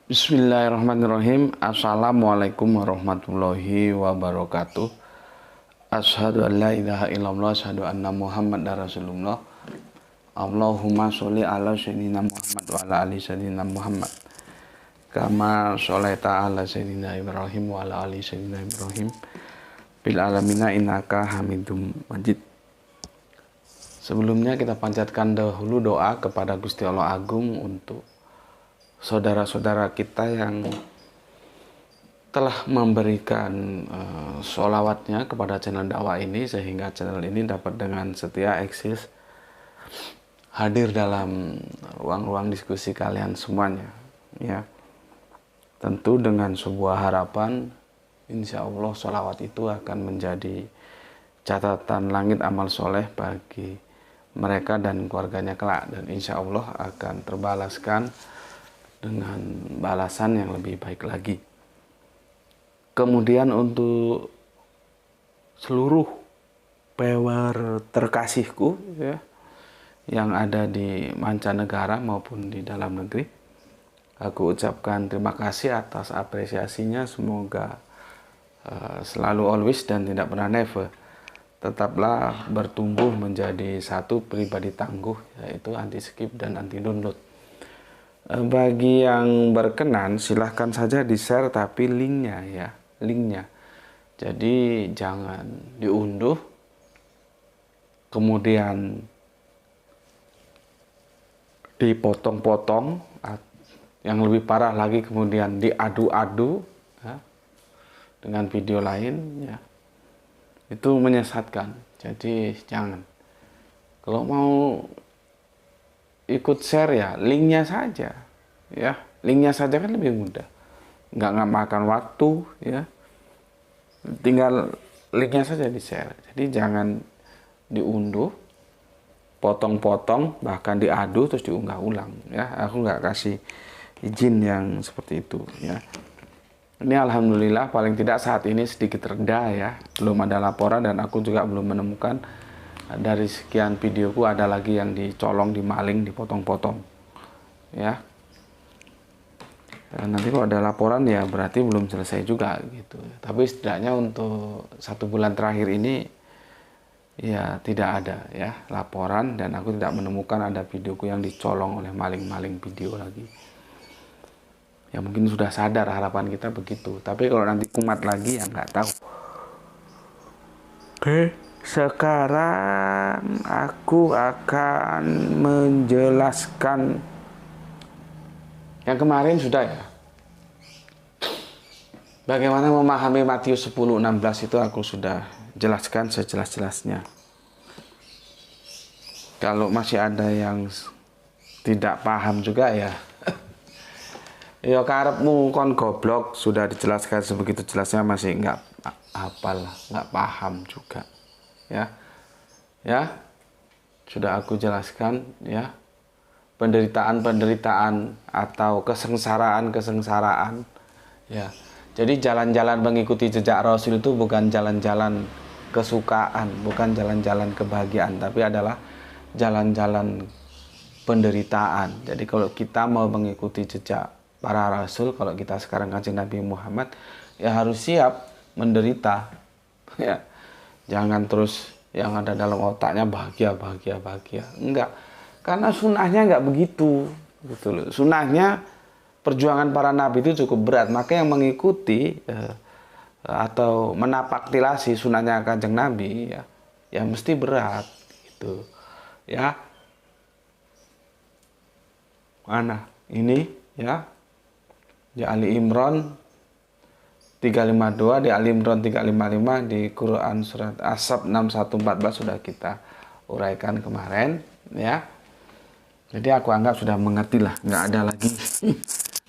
Bismillahirrahmanirrahim. Assalamualaikum warahmatullahi wabarakatuh. Asyhadu an la ilaha illallah, asyhadu anna Muhammadar Rasulullah. Allahumma sholli ala sayyidina Muhammad wa ala ali sayyidina Muhammad. Kama sholaita ala sayyidina Ibrahim wa ala ali sayyidina Ibrahim. Bil alamina innaka Hamidum Majid. Sebelumnya kita panjatkan dahulu doa kepada Gusti Allah Agung untuk saudara-saudara kita yang telah memberikan sholawatnya kepada channel dakwah ini, sehingga channel ini dapat dengan setia eksis hadir dalam ruang-ruang diskusi kalian semuanya, ya. Tentu dengan sebuah harapan, insya Allah sholawat itu akan menjadi catatan langit amal soleh bagi mereka dan keluarganya kelak, dan insya Allah akan terbalaskan dengan balasan yang lebih baik lagi. Kemudian untuk seluruh pewer terkasihku, ya, yang ada di mancanegara maupun di dalam negeri, aku ucapkan terima kasih atas apresiasinya. Semoga selalu always dan tidak pernah never. Tetaplah bertumbuh menjadi satu pribadi tangguh, yaitu anti skip dan anti download. Bagi yang berkenan silahkan saja di-share, tapi linknya, ya, linknya. Jadi jangan diunduh kemudian dipotong-potong, yang lebih parah lagi kemudian diadu-adu, ya, dengan video lain, ya. Itu menyesatkan. Jadi jangan. Kalau mau ikut share, ya linknya saja, ya, linknya saja kan lebih mudah, nggak makan waktu, ya, tinggal linknya saja di share. Jadi jangan diunduh, potong-potong, bahkan diadu terus diunggah ulang, ya. Aku nggak kasih izin yang seperti itu, ya. Ini alhamdulillah paling tidak saat ini sedikit reda, ya, belum ada laporan, dan aku juga belum menemukan dari sekian videoku ada lagi yang dicolong, dimaling, dipotong-potong, ya. Dan nanti kalau ada laporan, ya berarti belum selesai juga gitu. Tapi setidaknya untuk 1 bulan terakhir ini, ya, tidak ada, ya, laporan, dan aku tidak menemukan ada videoku yang dicolong oleh maling-maling video lagi. Ya mungkin sudah sadar, harapan kita begitu. Tapi kalau nanti kumat lagi, ya nggak tahu. Oke. Sekarang aku akan menjelaskan yang kemarin sudah, ya. Bagaimana memahami Matius 10:16 itu aku sudah jelaskan sejelas-jelasnya. Kalau masih ada yang tidak paham juga, ya, ya karepmu kon goblok, sudah dijelaskan sebegitu jelasnya masih nggak hafal, nggak paham juga. Ya, sudah aku jelaskan, ya, penderitaan atau kesengsaraan, ya. Jadi jalan-jalan mengikuti jejak Rasul itu bukan jalan-jalan kesukaan, bukan jalan-jalan kebahagiaan, tapi adalah jalan-jalan penderitaan. Jadi kalau kita mau mengikuti jejak para Rasul, kalau kita sekarang Kanjeng Nabi Muhammad, ya harus siap menderita, ya. Jangan terus yang ada dalam otaknya bahagia. Enggak. Karena sunnahnya enggak begitu. Gitu loh. Sunnahnya perjuangan para nabi itu cukup berat. Maka yang mengikuti atau menapaktilasi sunnahnya Kanjeng Nabi, ya mesti berat. Gitu. Ya. Mana? Ini, ya. Di Ali Imran 352, di Ali Imran 355, di Quran surat As-Sab 6114 sudah kita uraikan kemarin, ya. Jadi aku anggap sudah mengerti lah, nggak ada lagi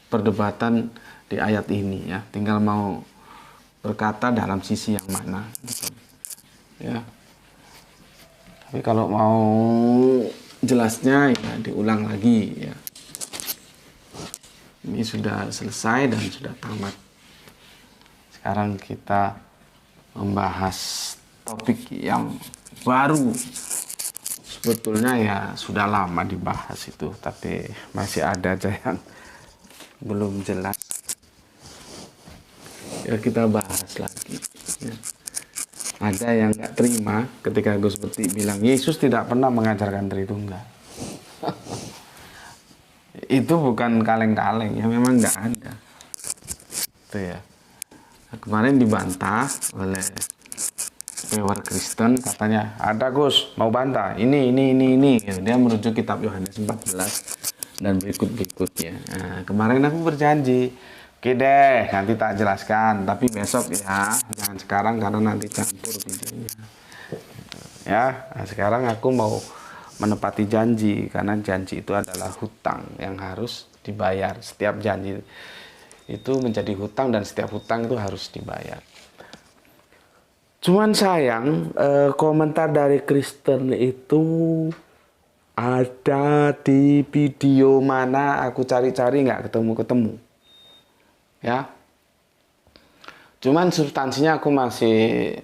perdebatan di ayat ini, ya. Tinggal mau berkata dalam sisi yang mana, gitu. Ya. Tapi kalau mau jelasnya, ya diulang lagi, ya. Ini sudah selesai dan sudah tamat. Sekarang kita membahas topik yang baru. Sebetulnya ya sudah lama dibahas itu, tapi masih ada aja yang belum jelas, ya kita bahas lagi. Ya. Ada yang nggak terima ketika Gus Bekti bilang Yesus tidak pernah mengajarkan Tritunggal. Itu bukan kaleng-kaleng, ya memang nggak ada. Itu ya. Nah, kemarin dibantah oleh Pewer Kristen, katanya ada Gus mau bantah ini. Gitu. Dia merujuk kitab Yohanes 14 dan berikutnya. Nah, kemarin aku berjanji, oke deh nanti tak jelaskan, tapi besok ya, jangan sekarang karena nanti campur videonya. Ya, nah sekarang aku mau menepati janji, karena janji itu adalah hutang yang harus dibayar. Setiap janji itu menjadi hutang dan setiap hutang itu harus dibayar. Cuman sayang, komentar dari Kristen itu ada di video mana aku cari-cari nggak ketemu. Ya. Cuman substansinya aku masih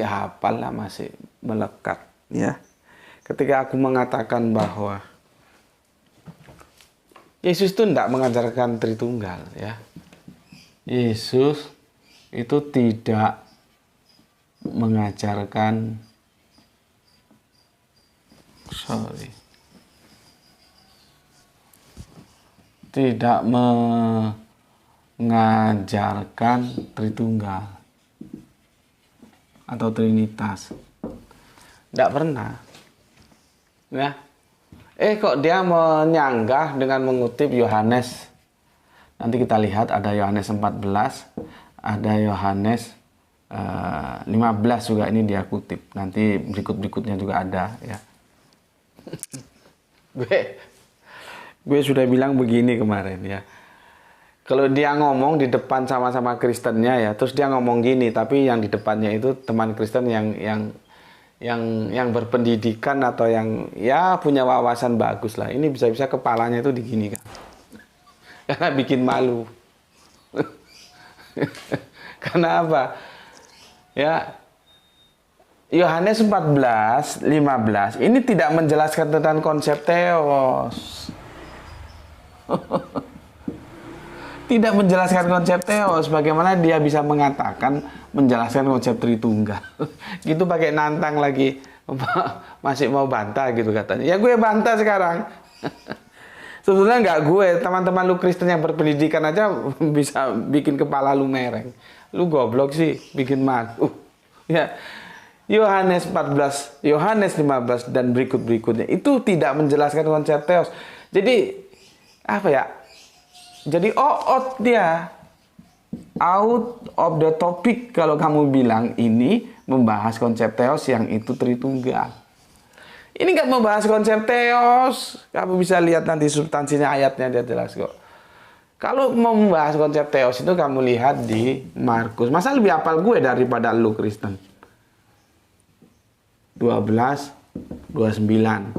hafal lah, masih melekat ya. Ketika aku mengatakan bahwa Yesus itu tidak mengajarkan Tritunggal ya. Yesus itu tidak mengajarkan mengajarkan Tritunggal atau Trinitas. Tidak pernah. Ya. Kok dia menyanggah dengan mengutip Yohanes. Nanti kita lihat ada Yohanes 14, ada Yohanes 15 juga, ini dia kutip. Nanti berikutnya juga ada ya. gue sudah bilang begini kemarin ya. Kalau dia ngomong di depan sama-sama Kristennya ya, terus dia ngomong gini, tapi yang di depannya itu teman Kristen yang berpendidikan atau yang ya punya wawasan bagus lah. Ini bisa-bisa kepalanya itu digini kan. Karena bikin malu. Karena apa? Ya, Yohanes 14, 15 ini tidak menjelaskan tentang konsep teos. Tidak menjelaskan konsep teos. Bagaimana dia bisa mengatakan menjelaskan konsep Tritunggal? Gitu pakai nantang lagi. Masih mau bantah gitu katanya. Ya gue bantah sekarang. Sebetulnya nggak gue, teman-teman lu Kristen yang berpendidikan aja bisa bikin kepala lu mereng. Lu goblok sih, bikin malu. Ya. Yohanes 14, Yohanes 15 dan berikutnya itu tidak menjelaskan konsep teos. Jadi apa ya? Jadi dia out of the topic kalau kamu bilang ini membahas konsep teos yang itu Tritunggal. Ini nggak membahas konsep teos. Kamu bisa lihat nanti substansinya, ayatnya dia jelas kok. Kalau mau membahas konsep teos itu kamu lihat di Markus. Masa lebih hafal gue daripada lu Kristen? 12, 29.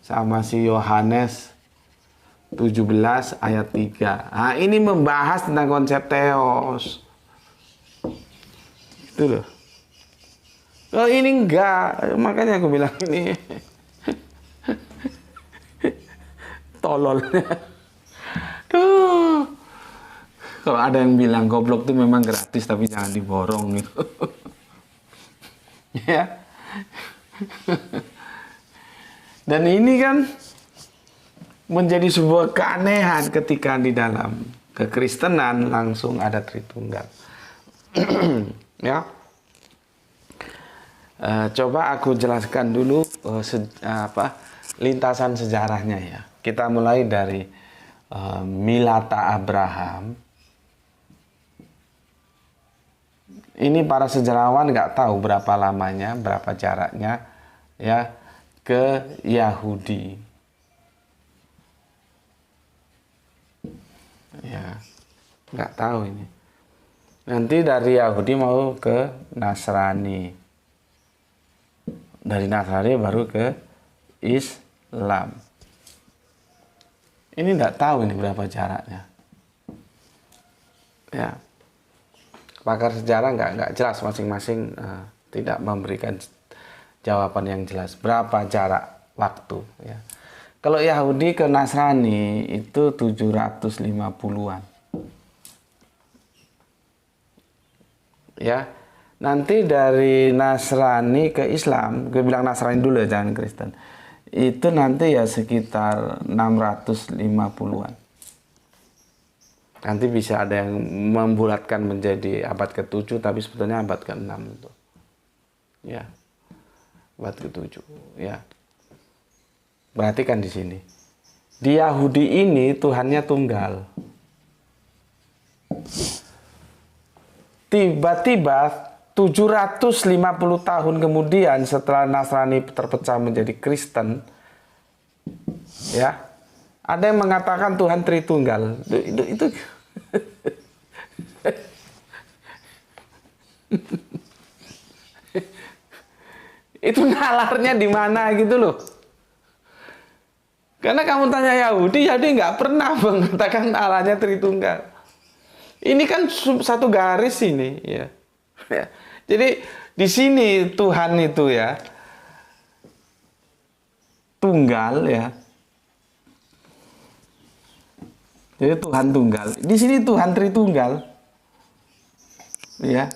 Sama si Yohanes 17 ayat 3. Nah, ini membahas tentang konsep teos. Itu loh. Kalau ini enggak, makanya aku bilang ini tololnya. Tuh. Kalau ada yang bilang goblok tuh memang gratis tapi jangan diborong gitu. Ya. Dan ini kan menjadi sebuah keanehan ketika di dalam kekristenan langsung ada Tritunggal. Ya. Coba aku jelaskan dulu lintasan sejarahnya ya. Kita mulai dari Milata Abraham. Ini para sejarawan nggak tahu berapa lamanya, berapa jaraknya ya ke Yahudi. Ya, nggak tahu ini. Nanti dari Yahudi mau ke Nasrani. Dari Nasrani baru ke Islam. Ini nggak tahu ini berapa jaraknya. Ya, pakar sejarah nggak jelas, masing-masing tidak memberikan jawaban yang jelas berapa jarak waktu. Ya, Kalau Yahudi ke Nasrani itu 750-an. Ya. Nanti dari Nasrani ke Islam, gue bilang Nasrani dulu ya, jangan Kristen. Itu nanti ya sekitar 650-an. Nanti bisa ada yang membulatkan menjadi abad ke-7, tapi sebetulnya abad ke-6 itu. Ya. Abad ke-7, ya. Perhatikan di sini. Di Yahudi ini Tuhannya tunggal. Tiba-tiba 750 tahun kemudian setelah Nasrani terpecah menjadi Kristen, ya, ada yang mengatakan Tuhan Tritunggal. Itu itu nalarnya di mana gitu loh. Karena kamu tanya Yahudi nggak pernah mengatakan Allahnya Tritunggal. Ini kan satu garis ini, ya. Ya. Jadi di sini Tuhan itu ya tunggal, ya. Jadi Tuhan tunggal. Di sini Tuhan Tritunggal, ya.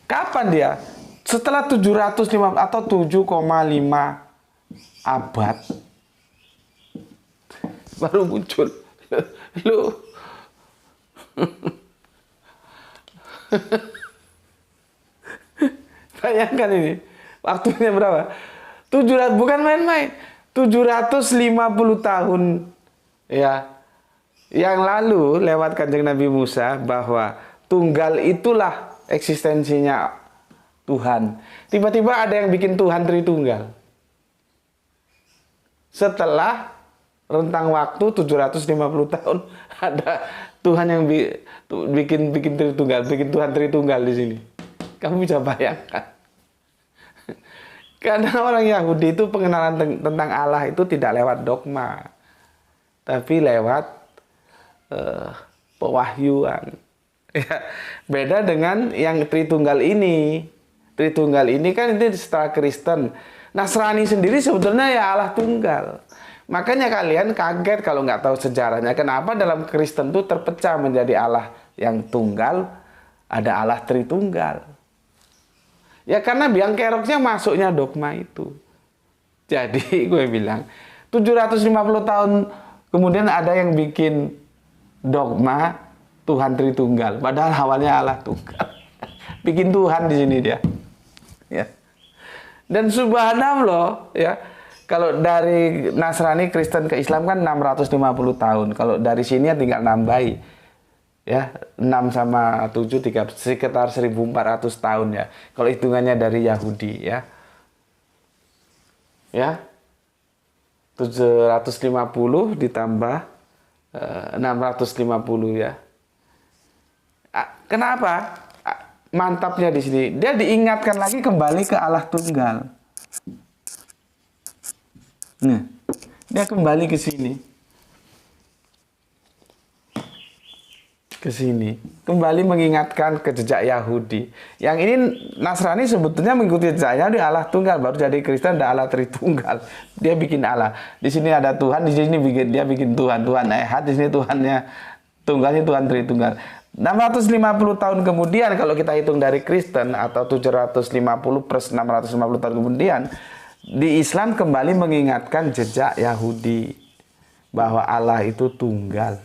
Kapan dia? Setelah 750 atau 7,5 abad baru muncul. Lu bayangkan ini. Waktunya berapa? 700, bukan main-main. 750 tahun ya yang lalu lewat Kanjeng Nabi Musa bahwa tunggal itulah eksistensinya Tuhan. Tiba-tiba ada yang bikin Tuhan Tritunggal. Setelah rentang waktu 750 tahun ada Tuhan yang bikin Tritunggal, bikin Tuhan Tritunggal di sini. Kamu bisa bayangkan. Karena orang Yahudi itu pengenalan tentang Allah itu tidak lewat dogma, tapi lewat pewahyuan. Ya, beda dengan yang Tritunggal ini. Tritunggal ini kan itu setelah Kristen. Nasrani sendiri sebetulnya ya Allah tunggal. Makanya kalian kaget kalau nggak tahu sejarahnya. Kenapa dalam Kristen itu terpecah menjadi Allah yang tunggal, ada Allah Tritunggal. Ya karena biang keroknya masuknya dogma itu. Jadi gue bilang 750 tahun kemudian ada yang bikin dogma Tuhan Tritunggal. Padahal awalnya Allah tunggal. Bikin Tuhan di sini dia. Ya. Dan subhanallah ya. Kalau dari Nasrani Kristen ke Islam kan 650 tahun. Kalau dari sini ya tinggal nambahi. Ya, 6 sama 7 sekitar 1400 tahun ya. Kalau hitungannya dari Yahudi ya. Ya. 750 ditambah 650 ya. Kenapa? Mantapnya di sini. Dia diingatkan lagi kembali ke Allah tunggal. Nah, dia kembali ke sini. Ke sini. Kembali mengingatkan ke jejak Yahudi. Yang ini Nasrani sebetulnya mengikuti jejaknya di Allah tunggal. Baru jadi Kristen ada Allah Tritunggal. Dia bikin Allah. Di sini ada Tuhan, di sini dia bikin Tuhan. Tuhan Ehad, di sini Tuhannya tunggalnya Tuhan Tritunggal. 650 tahun kemudian kalau kita hitung dari Kristen atau 750 plus 650 tahun kemudian, di Islam kembali mengingatkan jejak Yahudi bahwa Allah itu tunggal,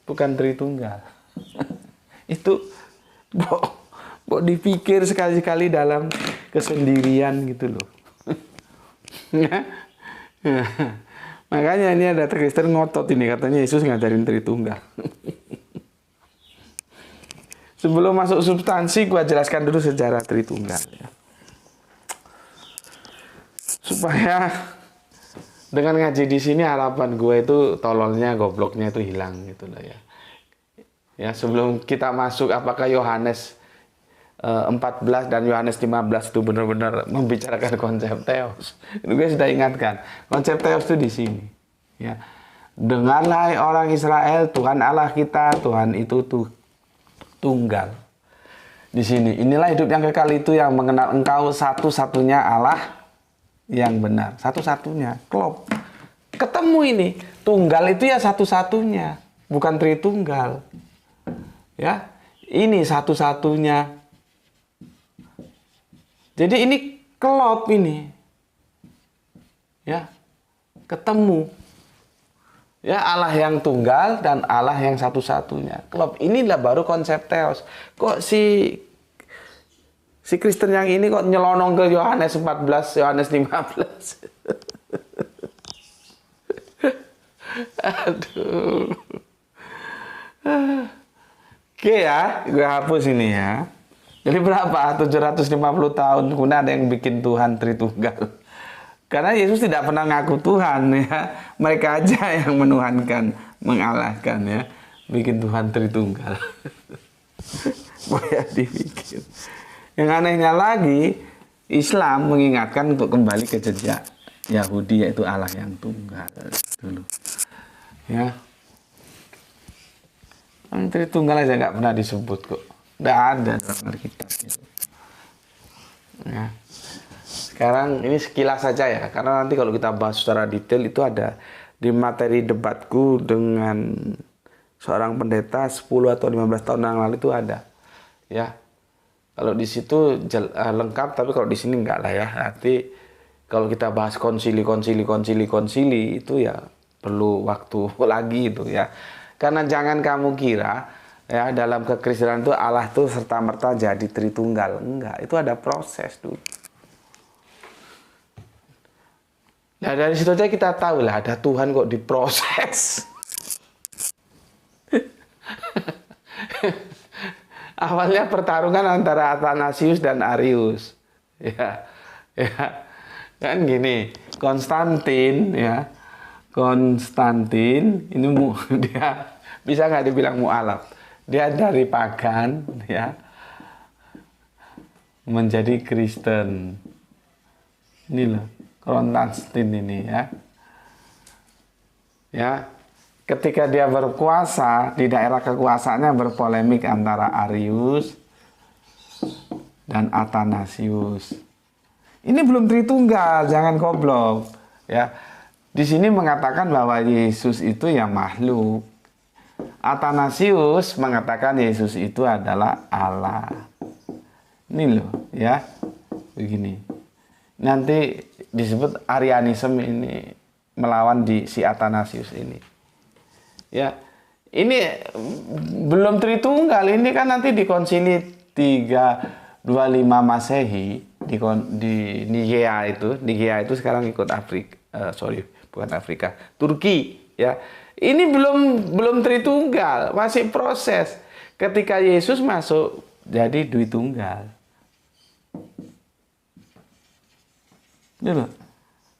bukan Tritunggal. Itu mau dipikir sekali-sekali dalam kesendirian gitu loh. Makanya ini ada Kristen ngotot ini, katanya Yesus ngajarin Tritunggal. Sebelum masuk substansi, gua jelaskan dulu sejarah Tritunggal ya. Supaya dengan ngaji di sini harapan gue itu tololnya, gobloknya itu hilang gitu lah ya. Ya sebelum kita masuk apakah Yohanes 14 dan Yohanes 15 itu benar-benar membicarakan konsep teos. Itu gue sudah ingatkan konsep teos itu di sini. Ya, dengarlah orang Israel, Tuhan Allah kita, Tuhan itu tuh tunggal. Di sini inilah hidup yang kekal itu yang mengenal engkau satu-satunya Allah yang benar, satu-satunya, klop. ketemu ini. Tunggal itu ya satu-satunya, bukan Tritunggal. Ya, ini satu-satunya. Jadi ini klop ini. Ya, ketemu. Ya, Allah yang tunggal dan Allah yang satu-satunya. Klop, inilah baru konsep teos. Kok si Kristen yang ini kok nyelonong ke Yohanes 14, Yohanes 15. Aduh. Oke ya, gue hapus ini ya. Jadi berapa? 750 tahun kemudian ada yang bikin Tuhan Tritunggal. Karena Yesus tidak pernah ngaku Tuhan ya. Mereka aja yang menuhankan, mengalahkan ya. Bikin Tuhan Tritunggal. Boleh dipikir. Yang anehnya lagi, Islam mengingatkan untuk kembali ke jejak Yahudi, yaitu Allah yang tunggal dulu. Ya. Tritunggal aja nggak pernah disebut kok. Nggak ada dalam Alkitab gitu. Ya. Sekarang ini sekilas saja ya, karena nanti kalau kita bahas secara detail itu ada di materi debatku dengan seorang pendeta 10 atau 15 tahun yang lalu itu ada. Ya. Kalau di situ lengkap, tapi kalau di sini enggak lah ya. Nanti kalau kita bahas konsili itu ya perlu waktu lagi itu ya. Karena jangan kamu kira ya dalam kekristenan itu Allah tuh serta-merta jadi Tritunggal. Enggak, itu ada proses dulu. Nah dari situ aja kita tahu lah ada Tuhan kok diproses. Awalnya pertarungan antara Athanasius dan Arius. Ya. Kan gini, Konstantin ini dia bisa nggak dibilang mu'alaf? Dia dari pagan ya menjadi Kristen. Ini loh. Konstantin ini ya. Ya. Ketika dia berkuasa, di daerah kekuasaannya berpolemik antara Arius dan Athanasius. Ini belum Tritunggal, jangan goblok ya. Di sini mengatakan bahwa Yesus itu ya makhluk. Athanasius mengatakan Yesus itu adalah Allah. Ini loh ya. Begini. Nanti disebut Arianisme ini melawan si Athanasius ini. Ya. Ini belum Tritunggal, ini kan nanti di Konsili 325 Masehi di Nikea itu sekarang ikut Turki ya. Ini belum Tritunggal, masih proses. Ketika Yesus masuk jadi Dwitunggal. Dulu.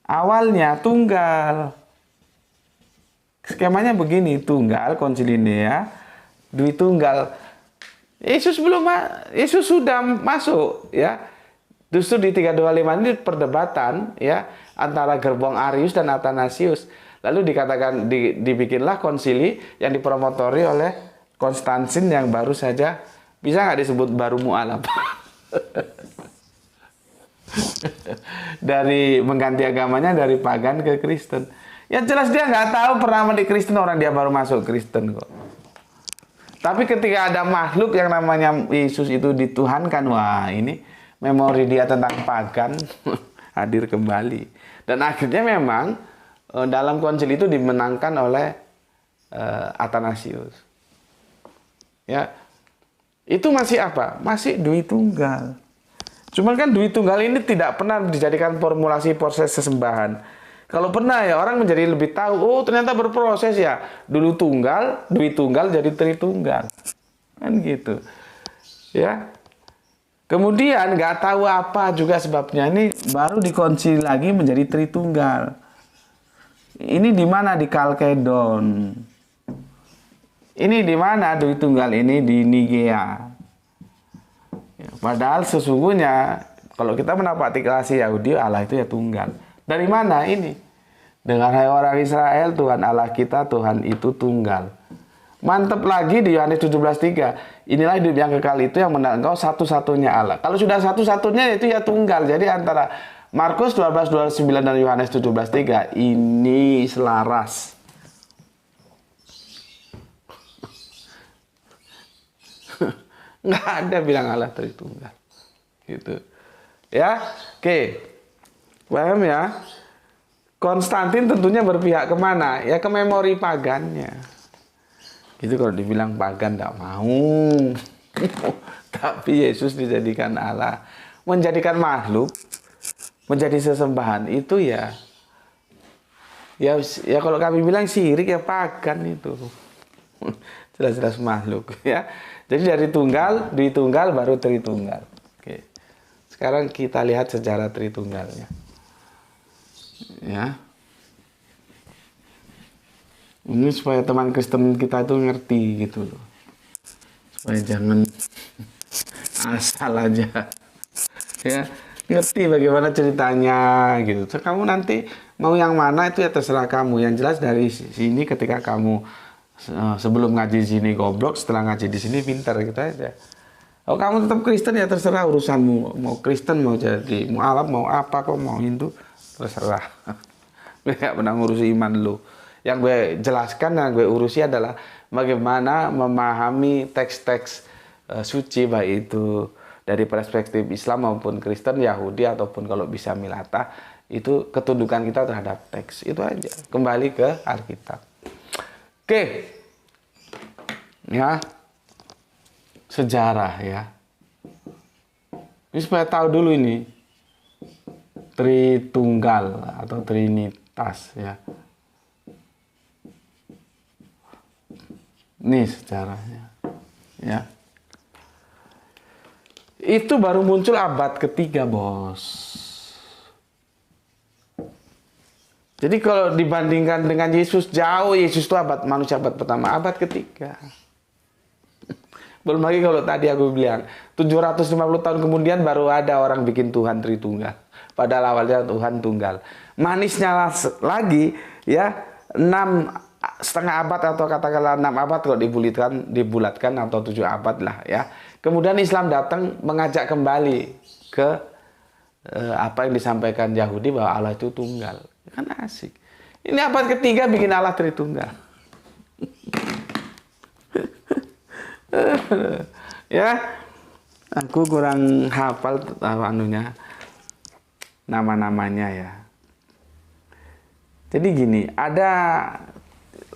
Awalnya tunggal. Skemanya begini, tunggal Konsili Nikea, Dwitunggal. Yesus sudah masuk ya. Justru di 325 ini perdebatan ya antara gerbong Arius dan Athanasius. Lalu dikatakan dibikinlah konsili yang dipromotori oleh Konstantin yang baru saja bisa nggak disebut baru mu'alaf. Dari mengganti agamanya dari pagan ke Kristen. Ya jelas dia nggak tahu pernah di Kristen, orang dia baru masuk Kristen kok. Tapi ketika ada makhluk yang namanya Yesus itu dituhankan, wah ini memori dia tentang pagan hadir kembali. Dan akhirnya memang dalam konsili itu dimenangkan oleh Athanasius. Ya, itu masih apa? Masih Dwitunggal. Cuman kan Dwitunggal ini tidak pernah dijadikan formulasi proses sesembahan. Kalau pernah ya orang menjadi lebih tahu, oh ternyata berproses ya. Dulu tunggal, Dwitunggal jadi Tritunggal. Kan gitu. Ya. Kemudian nggak tahu apa juga sebabnya, ini baru dikonsili lagi menjadi Tritunggal. Ini di mana? Di Kalkedon. Ini di mana Dwitunggal ini? Di Nikea. Ya, padahal sesungguhnya kalau kita mendapati klasik Yahudi, Allah itu ya tunggal. Dari mana ini? Dengan hai orang Israel, Tuhan Allah kita, Tuhan itu tunggal. Mantap lagi di Yohanes 17:3. Inilah hidup yang kekal itu yang mengenal engkau satu-satunya Allah. Kalau sudah satu-satunya itu ya tunggal. Jadi antara Markus 12:29 dan Yohanes 17:3 ini selaras. Nggak ada bilang Allah Tritunggal. Gitu. Ya, oke. Paham ya? Konstantin tentunya berpihak kemana? Ya ke memori pagannya. Itu kalau dibilang pagan tidak mau. Tapi Yesus dijadikan Allah. Menjadikan makhluk, menjadi sesembahan itu ya kalau kami bilang syirik ya pagan itu. Jelas-jelas makhluk ya. Jadi dari tunggal, ditunggal baru Tritunggal. Oke. Sekarang kita lihat sejarah Tritunggalnya. Ya. Ini supaya teman Kristen kita itu ngerti gitu loh. Supaya jangan asal aja. Ya, ngerti bagaimana ceritanya gitu. So, kamu nanti mau yang mana itu ya terserah kamu. Yang jelas dari sini ketika kamu sebelum ngaji di sini goblok, setelah ngaji di sini pintar gitu aja. Kalau kamu tetap Kristen ya terserah urusanmu. Mau Kristen mau jadi mau Arab mau apa kok mau Hindu terserah. Gue gak pernah ngurusi iman lu. Yang gue jelaskan yang gue urusi adalah bagaimana memahami teks-teks suci baik itu dari perspektif Islam maupun Kristen, Yahudi ataupun kalau bisa Milatah, itu ketundukan kita terhadap teks. Itu aja. Kembali ke Alkitab. Oke. Ya. Sejarah ya. Ini supaya tahu dulu ini. Tritunggal atau Trinitas ya. Ini sejarahnya. Ya. Itu baru muncul abad ketiga, bos. Jadi kalau dibandingkan dengan Yesus, jauh. Yesus itu manusia abad pertama, abad ketiga. Belum lagi kalau tadi aku bilang, 750 tahun kemudian baru ada orang bikin Tuhan Tritunggal. Padahal awalnya Tuhan Tunggal. Manisnya lagi, ya, 6,5 abad atau katakanlah 6 abad kalau dibulatkan atau 7 abad lah ya. Kemudian Islam datang mengajak kembali ke apa yang disampaikan Yahudi bahwa Allah itu tunggal. Kan asik. Ini abad ketiga bikin Allah Tritunggal. Ya, aku kurang hafal nama-namanya ya. Jadi gini, ada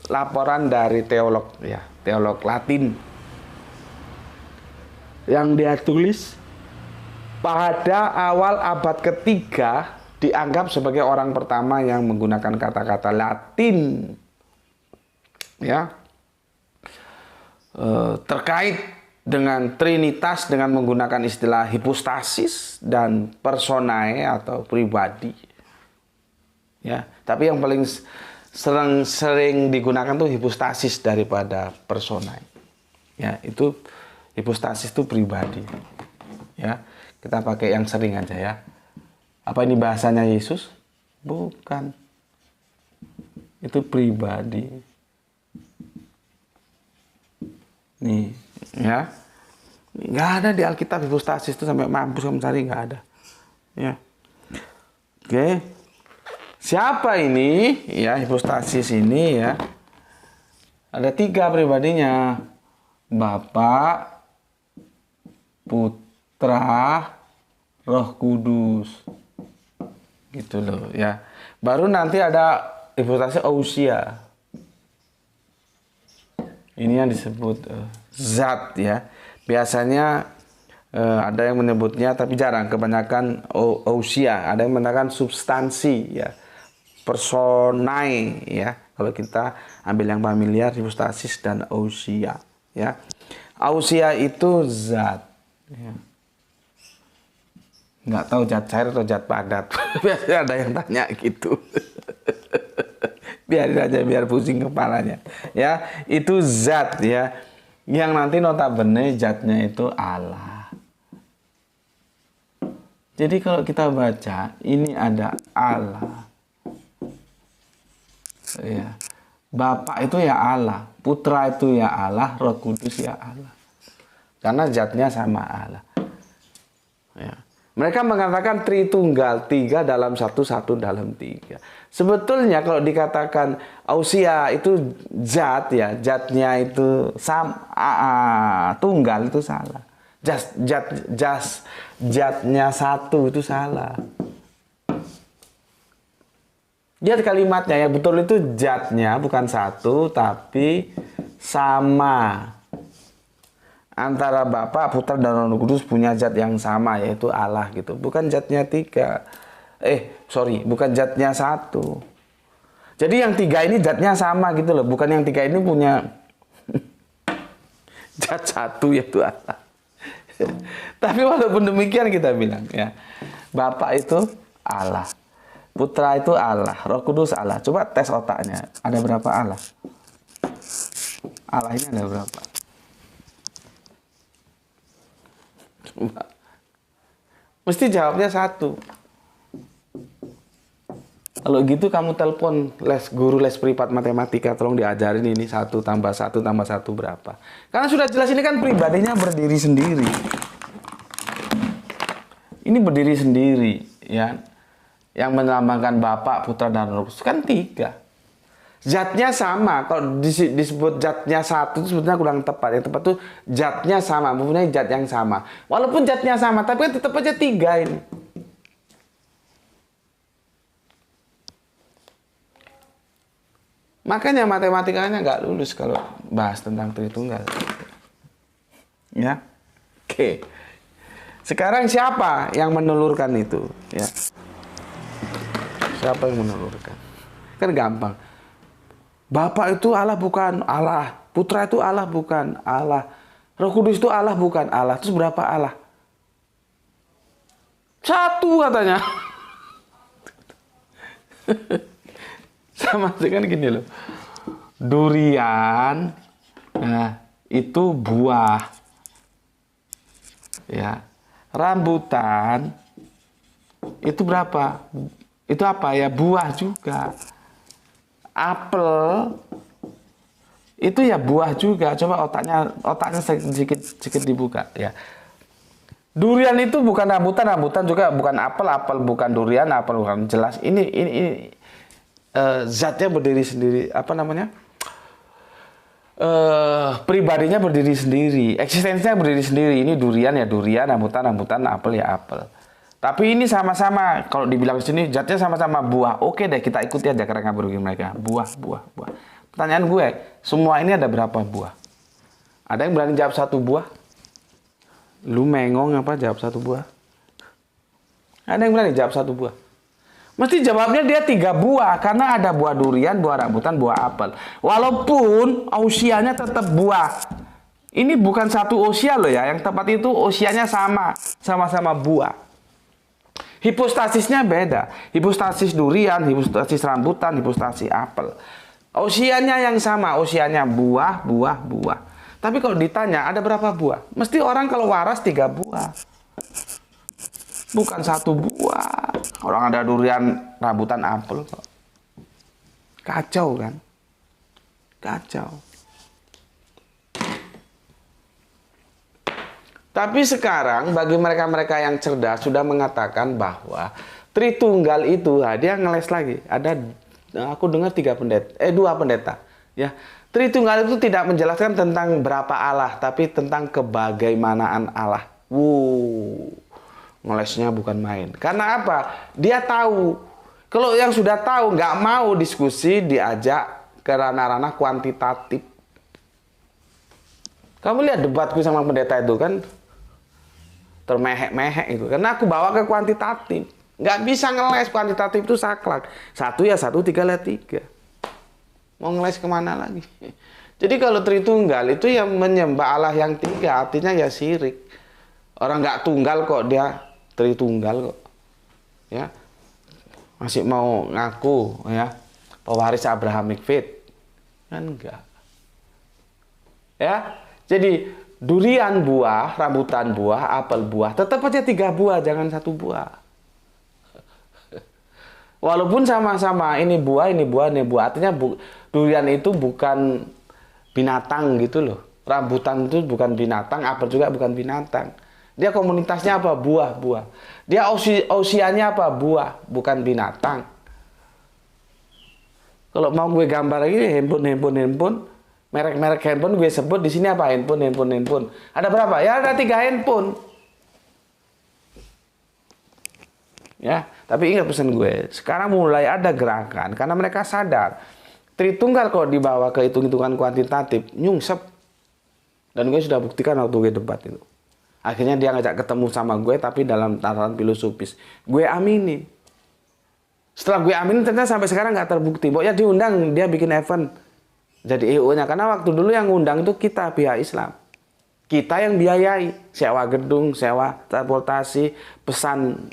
laporan dari teolog Latin yang dia tulis pada awal abad ketiga dianggap sebagai orang pertama yang menggunakan kata-kata Latin ya terkait dengan Trinitas dengan menggunakan istilah hipostasis dan personae atau pribadi ya. Tapi yang paling sering digunakan tuh hipostasis daripada personae ya. Itu hipostasis itu pribadi ya. Kita pakai yang sering aja ya. Apa ini bahasanya Yesus? Bukan. Itu pribadi. Nih, ya. Nggak ada di Alkitab hipostasis itu sampai mampus kamu cari nggak ada. Ya. Oke. Siapa ini? Ya, hipostasis ini ya. Ada 3 pribadinya. Bapa, Putra, Roh Kudus. Gitu loh ya. Baru nanti ada hipostasis ousia. Ini yang disebut zat ya. Biasanya ada yang menyebutnya tapi jarang, kebanyakan ousia. Ada yang mengatakan substansi ya. Personae ya. Kalau kita ambil yang familiar, hipostasis dan ousia ya. Ousia itu zat ya. Nggak tahu zat cair atau zat padat. Biasanya ada yang tanya gitu. Biarin aja biar pusing kepalanya. Ya, itu zat ya. Yang nanti notabene zatnya itu Allah. Jadi kalau kita baca, ini ada Allah. Ya. Bapa itu ya Allah, Putra itu ya Allah, Roh Kudus ya Allah. Karena zatnya sama Allah. Ya. Mereka mengatakan Tritunggal, 3 dalam 1, 1 dalam 3. Sebetulnya kalau dikatakan ausia itu zat ya, zatnya itu tunggal itu salah. Zatnya 1 itu salah. Lihat kalimatnya ya, betul itu zatnya bukan 1 tapi sama. Antara Bapa, Putra, dan Roh Kudus punya zat yang sama, yaitu Allah gitu. Bukan zatnya 3. Bukan zatnya 1. Jadi yang 3 ini zatnya sama gitu loh. Bukan yang 3 ini punya zat 1 yaitu Allah. Tapi walaupun demikian kita bilang ya, Bapa itu Allah, Putra itu Allah, Roh Kudus Allah. Coba tes otaknya. Ada berapa Allah? Allah ini ada berapa? Mesti jawabnya 1. Kalau gitu kamu telepon guru les privat matematika, tolong diajarin ini 1 tambah 1 tambah 1 berapa. Karena sudah jelas ini kan pribadinya berdiri sendiri. Ini berdiri sendiri ya. Yang melambangkan Bapa, Putra, dan Roh Kudus kan 3. Zatnya sama. Kalau disebut zatnya 1 itu sebetulnya kurang tepat. Yang tepat itu zatnya sama, mempunyai zat yang sama. Walaupun zatnya sama, tapi kan tetap aja 3 ini. Makanya matematikanya nggak lulus kalau bahas tentang Tritunggal. Ya, oke. Sekarang siapa yang menelurkan itu? Ya, siapa yang menelurkan? Kan gampang. Bapa itu Allah bukan Allah. Putra itu Allah bukan Allah. Roh Kudus itu Allah bukan Allah. Terus berapa Allah? 1 katanya. Sama dengan gini loh. Durian, nah itu buah. Ya. Rambutan itu berapa? Itu apa ya? Buah juga. Apel itu ya buah juga. Coba otaknya sedikit dibuka ya. Durian itu bukan rambutan juga bukan apel bukan durian, apel bukan, jelas ini zatnya berdiri sendiri, apa namanya? Pribadinya berdiri sendiri, eksistensinya berdiri sendiri. Ini durian ya durian, rambutan, apel ya apel. Tapi ini sama-sama, kalau dibilang sini zatnya sama-sama buah. Oke deh, kita ikuti aja karena berugi mereka. Buah. Pertanyaan gue, semua ini ada berapa buah? Ada yang berani jawab 1 buah? Lu mengong apa jawab 1 buah? Ada yang berani jawab 1 buah? Mesti jawabnya dia 3 buah. Karena ada buah durian, buah rambutan, buah apel. Walaupun usianya tetap buah. Ini bukan 1 usia loh ya. Yang tepat itu usianya sama-sama buah. Hipostasisnya beda. Hipostasis durian, hipostasis rambutan, hipostasis apel. Usianya yang sama, usianya buah. Tapi kalau ditanya ada berapa buah? Mesti orang kalau waras 3 buah. Bukan 1 buah. Orang ada durian, rambutan, apel kok. Kacau kan? Kacau. Tapi sekarang bagi mereka-mereka yang cerdas sudah mengatakan bahwa Tritunggal itu, dia ngeles lagi. Ada, aku dengar 2 pendeta. Ya, Tritunggal itu tidak menjelaskan tentang berapa Allah, tapi tentang kebagaimanaan Allah. Ngelesnya bukan main. Karena apa? Dia tahu. Kalau yang sudah tahu nggak mau diskusi, diajak ke ranah-ranah kuantitatif. Kamu lihat debatku sama pendeta itu kan termehek-mehek itu. Karena aku bawa ke kuantitatif. Nggak bisa ngeles, kuantitatif itu saklek. 1 ya 1, 3 ya 3. Mau ngeles kemana lagi? Jadi kalau Tritunggal itu yang menyembah Allah yang 3, artinya ya syirik. Orang nggak tunggal kok dia Tritunggal kok. Ya. Masih mau ngaku ya pewaris Abrahamic faith. Kan enggak. Ya. Jadi durian buah, rambutan buah, apel buah, tetap aja 3 buah, jangan 1 buah. Walaupun sama-sama ini buah, artinya durian itu bukan binatang gitu loh. Rambutan itu bukan binatang, apel juga bukan binatang. Dia komunitasnya apa? Buah-buah. Dia usianya apa? Buah, bukan binatang. Kalau mau gue gambar lagi handphone, merek-merek handphone gue sebut di sini apa? Handphone. Ada berapa? Ya ada 3 handphone. Ya, tapi ingat pesan gue. Sekarang mulai ada gerakan karena mereka sadar Tritunggal kalau dibawa ke hitung-hitungan kuantitatif nyungsep. Dan gue sudah buktikan waktu gue debat itu. Akhirnya dia ngajak ketemu sama gue tapi dalam tataran filosofis. Gue aminin. Setelah gue aminin ternyata sampai sekarang nggak terbukti. Pokoknya diundang dia bikin event jadi EO-nya. Karena waktu dulu yang ngundang itu kita pihak Islam. Kita yang biayai. Sewa gedung, sewa transportasi, pesan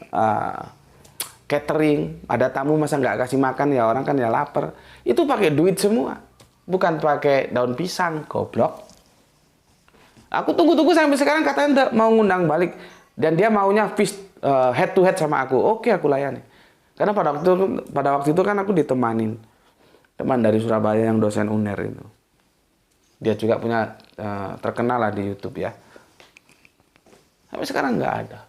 catering. Ada tamu masa nggak kasih makan ya orang kan ya lapar. Itu pakai duit semua. Bukan pakai daun pisang, goblok. Aku tunggu-tunggu sampai sekarang katanya mau ngundang balik. Dan dia maunya head to head sama aku. Oke, aku layani. Karena pada waktu itu kan aku ditemanin teman dari Surabaya yang dosen UNER itu. Dia juga punya terkenal lah di YouTube ya. Tapi sekarang nggak ada.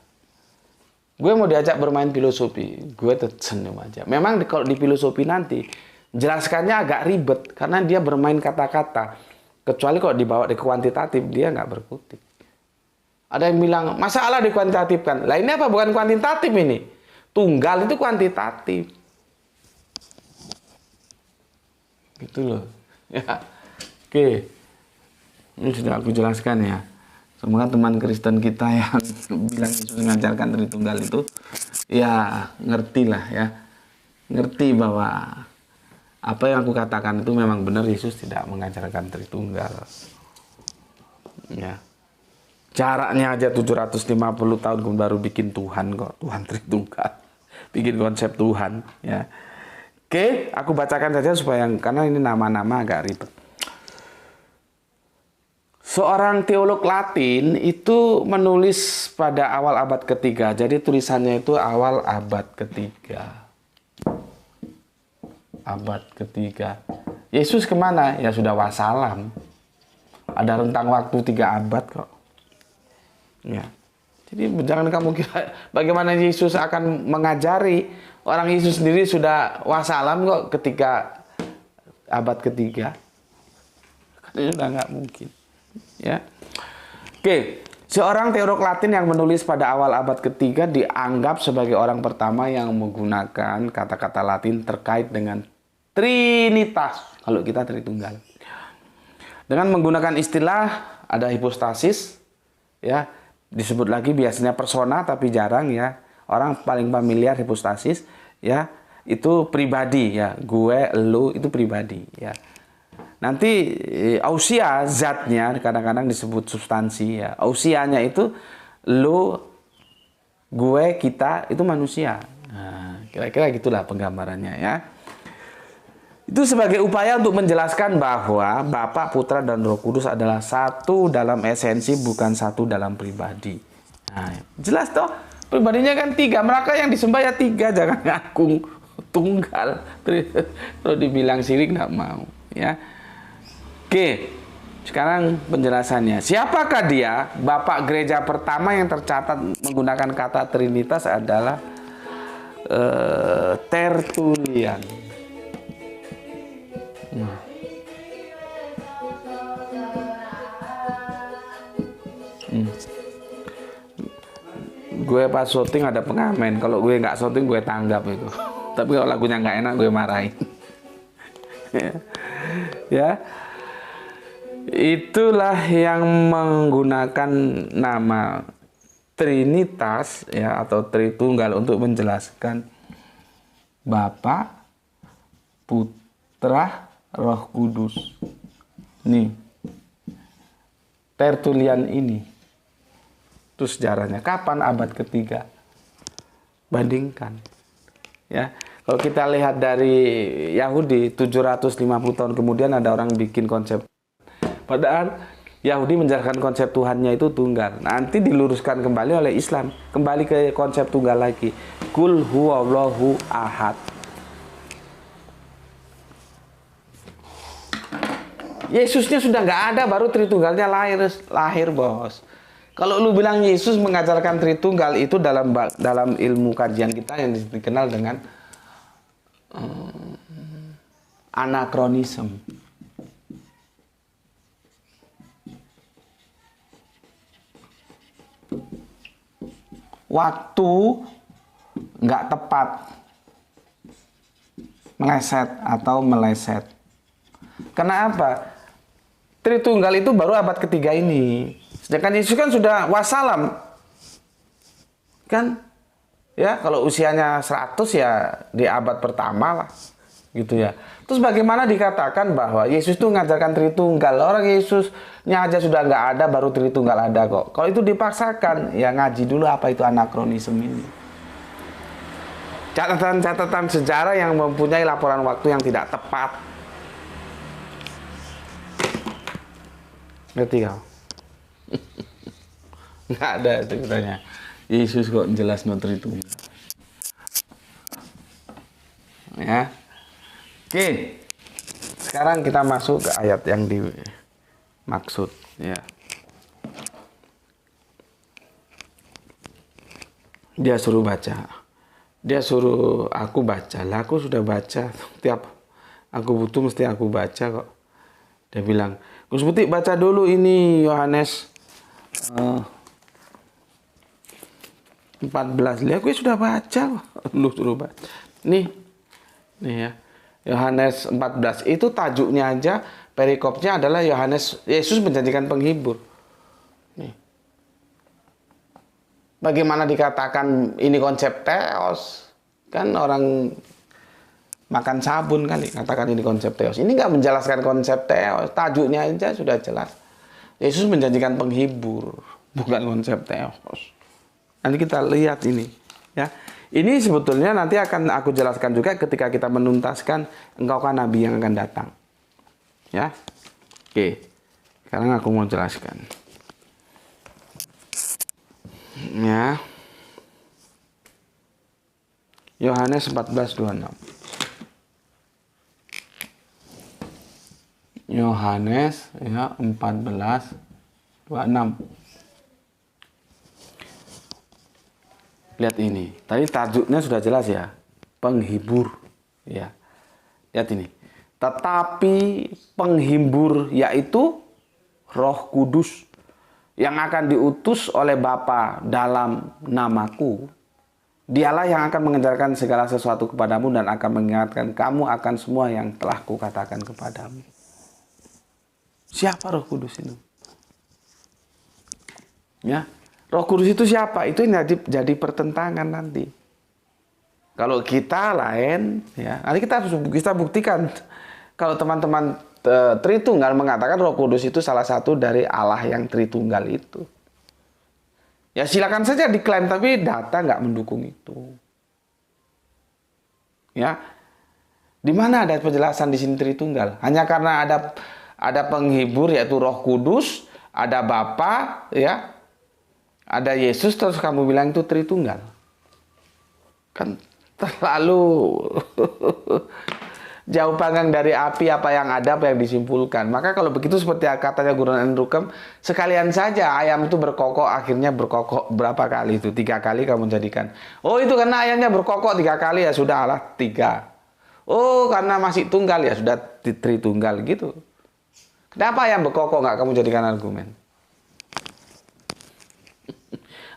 Gue mau diajak bermain filosofi, gue tersenyum aja. Memang kalau di filosofi nanti jelaskannya agak ribet karena dia bermain kata-kata. Kecuali kalau dibawa di kuantitatif dia nggak berkutik. Ada yang bilang masalah dikuantitatifkan. Lah ini apa? Bukan kuantitatif ini. Tunggal itu kuantitatif. Gitu loh. Ya. Oke. Ini sudah aku jelaskan ya. Semoga teman Kristen kita yang bilang Yesus mengajarkan Tritunggal itu ya ngerti lah ya. Ngerti bahwa apa yang aku katakan itu memang benar, Yesus tidak mengajarkan Tritunggal. Ya. Jaraknya aja 750 tahun baru bikin Tuhan kok. Tuhan Tritunggal. Bikin konsep Tuhan ya. Oke, aku bacakan saja supaya karena ini nama-nama agak ribet. Seorang teolog Latin itu menulis pada awal abad ketiga. Jadi tulisannya itu awal abad ketiga. Abad ketiga. Yesus kemana? Ya sudah wassalam. Ada rentang waktu 3 abad kok. Ya. Jadi jangan kamu kira bagaimana Yesus akan mengajari. Orang Yesus sendiri sudah wassalam kok ketika abad ketiga. Katanya sudah nggak mungkin. Ya. Oke. Seorang teolog Latin yang menulis pada awal abad ketiga dianggap sebagai orang pertama yang menggunakan kata-kata Latin terkait dengan Trinitas. Kalau kita Tritunggal. Dengan menggunakan istilah ada hipostasis. Ya. Disebut lagi biasanya persona tapi jarang ya. Orang paling familiar hipostasis ya itu pribadi ya. Gue, lu itu pribadi ya. Nanti ousia zatnya kadang-kadang disebut substansi ya. Ousianya itu lu, gue, kita itu manusia. Nah, kira-kira gitulah penggambarannya ya. Itu sebagai upaya untuk menjelaskan bahwa Bapa, Putra, dan Roh Kudus adalah satu dalam esensi, bukan satu dalam pribadi. Nah, jelas toh, pribadinya kan 3. Mereka yang disembah ya 3, jangan ngaku tunggal. Kalau dibilang syirik nggak mau. Ya, oke. Sekarang penjelasannya. Siapakah dia? Bapak gereja pertama yang tercatat menggunakan kata Trinitas adalah Tertullian. Gue pas syuting ada pengamen. Kalau gue nggak syuting gue tanggap itu. Tapi kalau lagunya nggak enak gue marahin. Ya, itulah yang menggunakan nama Trinitas ya atau Tritunggal untuk menjelaskan Bapa, Putra, Roh Kudus. Nih, Tertullian ini. Itu sejarahnya. Kapan abad ketiga? Bandingkan. Ya, kalau kita lihat dari Yahudi 750 tahun kemudian ada orang bikin konsep. Padahal Yahudi menjelaskan konsep Tuhannya itu tunggal. Nanti diluruskan kembali oleh Islam. Kembali ke konsep tunggal lagi. Qul huwallahu ahad. Yesusnya sudah nggak ada, baru Tritunggalnya lahir bos. Kalau lu bilang Yesus mengajarkan Tritunggal, itu dalam ilmu kajian kita yang dikenal dengan anakronisme. Waktu nggak tepat, meleset atau meleset. Kenapa? Tritunggal itu baru abad ketiga ini. Sedangkan Yesus kan sudah wassalam. Kan? Ya, kalau usianya 100 ya di abad pertama lah. Gitu ya. Terus bagaimana dikatakan bahwa Yesus itu mengajarkan Tritunggal? Orang Yesusnya aja sudah nggak ada, baru Tritunggal ada kok. Kalau itu dipaksakan, ya ngaji dulu apa itu anakronisme ini. Catatan-catatan sejarah yang mempunyai laporan waktu yang tidak tepat. Ngerti kau? Nggak ada ceritanya. Yesus kok jelas no Tritunggal. Ya. Oke. Sekarang kita masuk ke ayat yang dimaksud, ya. Dia suruh baca. Dia suruh aku baca. Lah aku sudah baca. Tiap aku butuh mesti aku baca kok. Dia bilang, Gus Putih baca dulu ini Yohanes 14. Lihat aku sudah baca. Lu suruh baca. Nih ya. Yohanes 14 itu tajuknya aja, perikopnya adalah Yesus menjanjikan penghibur. Nih. Bagaimana dikatakan ini konsep teos? Kan orang makan sabun kali katakan ini konsep teos. Ini nggak menjelaskan konsep teos, tajuknya aja sudah jelas. Yesus menjanjikan penghibur, bukan konsep teos. Nanti kita lihat ini, ya. Ini sebetulnya nanti akan aku jelaskan juga ketika kita menuntaskan engkau kan nabi yang akan datang. Ya. Oke. Sekarang aku mau jelaskan. Ya. Yohanes 14:26. Yohanes ya 14:26. Lihat ini. Tadi tajuknya sudah jelas ya. Penghibur. Ya. Lihat ini. Tetapi penghibur yaitu Roh Kudus yang akan diutus oleh Bapa dalam namaku. Dialah yang akan mengajarkan segala sesuatu kepadamu dan akan mengingatkan kamu akan semua yang telah kukatakan kepadamu. Siapa Roh Kudus itu? Ya. Roh Kudus itu siapa? Itu yang jadi pertentangan nanti. Kalau kita lain, ya nanti kita buktikan. Kalau teman-teman Tritunggal mengatakan Roh Kudus itu salah satu dari Allah yang Tritunggal itu. Ya silakan saja diklaim, tapi data nggak mendukung itu. Ya, di mana ada penjelasan di sini Tritunggal? Hanya karena ada penghibur yaitu Roh Kudus, ada Bapa, ya. Ada Yesus terus kamu bilang itu Tritunggal. Kan terlalu jauh panggang dari api apa yang ada, apa yang disimpulkan. Maka kalau begitu seperti katanya Guru Andrew Kem, sekalian saja ayam itu berkokok, akhirnya berkokok berapa kali itu? 3 kali kamu jadikan. Oh itu karena ayamnya berkokok 3 kali ya sudahlah 3. Oh karena masih tunggal ya sudah Tritunggal gitu. Kenapa ayam berkokok nggak kamu jadikan argumen?